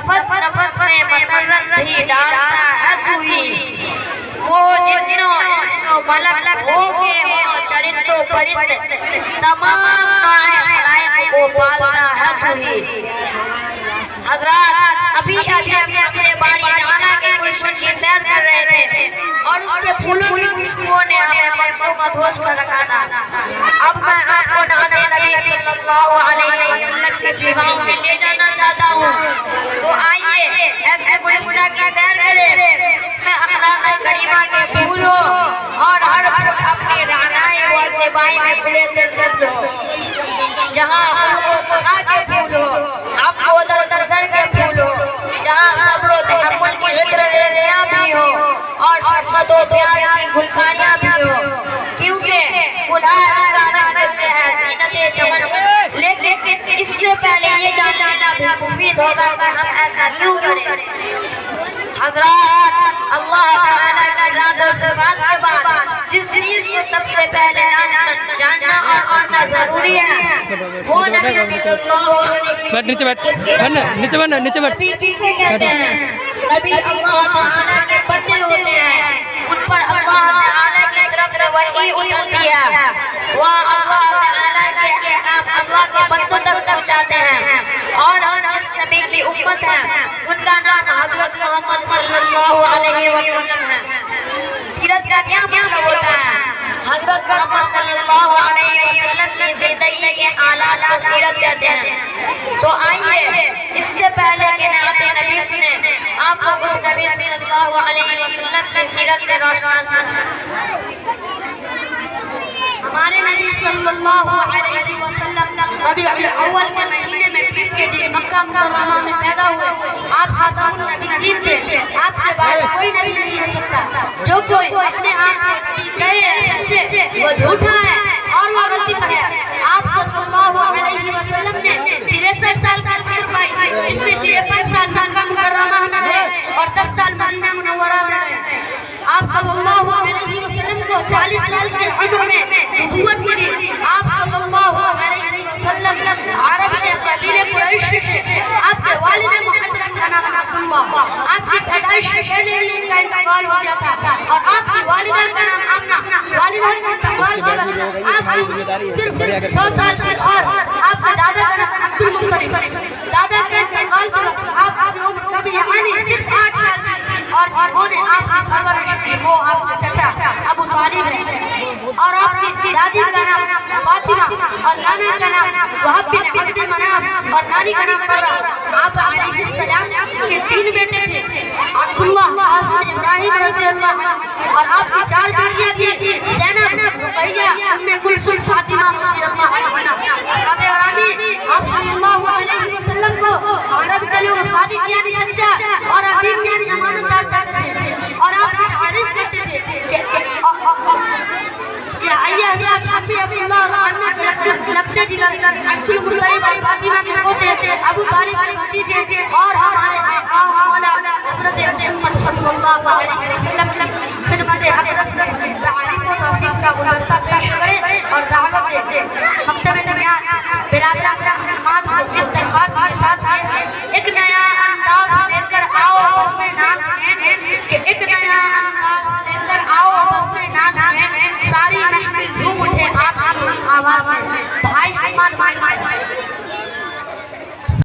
نفس نفس میں مسرت بھی ڈالتا ہے تو ہی، وہ جنوں انسو ملک ہو کے ہو چرند و پرند، تمام خلائق کو پالتا ہے تو ہی۔ حضرات ابھی ہم اپنے باری تعالیٰ کے گلشن کی سیر کر رہے تھے اور اس کے پھولوں کی خوشبو نے ہمیں مست و مدہوش کر رکھا تھا۔ اب میں آپ کو نعت نبی صلی اللہ علیہ وسلم کی فضاؤں میں لے جانا چاہتا ہوں، تو آئیے ایسے گلشن کی سیر کریں جس میں اخلاق کریمہ کے پھول ہو اور ہر پھول اپنی رعنائی و زیبائی میں کھلے سے سبز ہو، جہاں خلق و صفا کے پھول ہو، عفو و درگزر کے پھول ہو، جہاں صبر و تحمل کی عطر ریزیاں بھی ہو اور شفقت و پیار کی گلکاریاں بھی ہو، کیونکہ گلہار رنگارنگ سے ہے زینت چمن، لیکن اس سے پہلے یہ جان لینا بھی مفید ہوگا کہ ہم ایسا کیوں کریں۔ حضرات اللہ تعالیٰ کی ذات و صفات کے بعد جس چیز کو سب سے پہلے جاننا اور ماننا ضروری ہے وہ نبی صلی اللہ علیہ وسلم۔ نبی کسے کہتے ہیں؟ نبی اللہ تعالیٰ کے بندے ہوتے ہیں، ان پر اللہ تعالیٰ کی طرف سے وحی اترتی ہے، وہ اللہ تعالیٰ کے احکام اللہ کے بندوں تک پہنچاتے ہیں، اور اس نبی کی امت ہے ان کا نام حضرت محمد صلی اللہ علیہ وسلم ہے۔ سیرت کا کیا مطلب ہوتا ہے؟ حضرت محمد صلی اللہ علیہ وسلم کی زندگی کے حالات کو سیرت کہتے ہیں۔ تو آئیے اس سے پہلے کہ نعت نبی سنیں، آپ کو کچھ نبی صلی اللہ علیہ وسلم کی سیرت سے روشناس کریں۔ ہمارے نبی صلی اللہ علیہ وسلم ربیع الاول کے مہینے میں پیر کے دن مکہ مکرمہ میں پیدا ہوئے۔ آپ خاتم النبیین تھے، آپ کے بعد کوئی نبی نہیں ہو سکتا۔ جو کوئی اپنے آپ کو نبی کہے سمجھے وہ جھوٹا ہے اور وہ غلطی پر ہے۔ آپ صلی اللہ علیہ وسلم نے 63 سال کی عمر پائی، جس میں 53 سال مکہ مکرمہ میں رہے اور 10 سال مدینہ منورہ میں رہے۔ آپ صلی اللہ علیہ وسلم کو 40 سال کی عمر میں نبوت ملی۔ آپ صلی اللہ علیہ وسلم عرب کے قبیلے قریش تھے۔ آپ کے والد محترم کا نام عبداللہ، آپ کی پیدائش سے پہلے ہی ان کا انتقال ہو گیا تھا، اور آپ کی والدہ کا نام آمنہ، والدہ کا انتقال کے وقت آپ کی صرف 6 سال کی، اور آپ کے دادا کا نام عبد المطلب، دادا کے انتقال کے وقت آپ کی عمر کبھی یعنی صرف 8 سال کی، اور جنہوں نے آپ کی پرورش کی وہ آپ کے چچا ابو طالب ہیں، اور آپ کی دادی کا نام فاطمہ اور نانا کا نام وہب بن عبد مناف اور نانی کا نام برہ۔ آپ علیہ السلام کے 3 بیٹے تھے، عبداللہ، قاسم، ابراہیم رضی اللہ عنہ، اور آپ کی 4 بیٹیاں تھیں، زینب، رقیہ، ام کلثوم، فاطمہ رضی اللہ عنہ۔ حضرت گرامی آپ صلی اللہ علیہ وسلم کو عرب کے لوگ صادق یعنی سچا اور امین یعنی امانتدار کہتے تھے، اور آپ کی تعریف کرتے تھے کہ آئیے حضرات آپ بھی عبداللہ اور آمنہ کے لفظ جگر عبد المطلب اور فاطمہ کے پوتے ابو طالب کے بھتیجے اور ہمارے آقا و مولا حضرت محمد صلی اللہ علیہ وسلم کی خدمت اقدس میں تعریف و توصیف کا گلدستہ پیش کریں اور دعوت دیں۔ مکتب درمیان برادران احمد کو اس درخواست کے ساتھ ایک نیا انداز لے کر آؤ بس میں ناز میں، کہ ایک نیا انداز لے کر آؤ بس میں ناز میں، ساری محفل جھوم اٹھے آپ کی آواز میں۔ بھائی احمد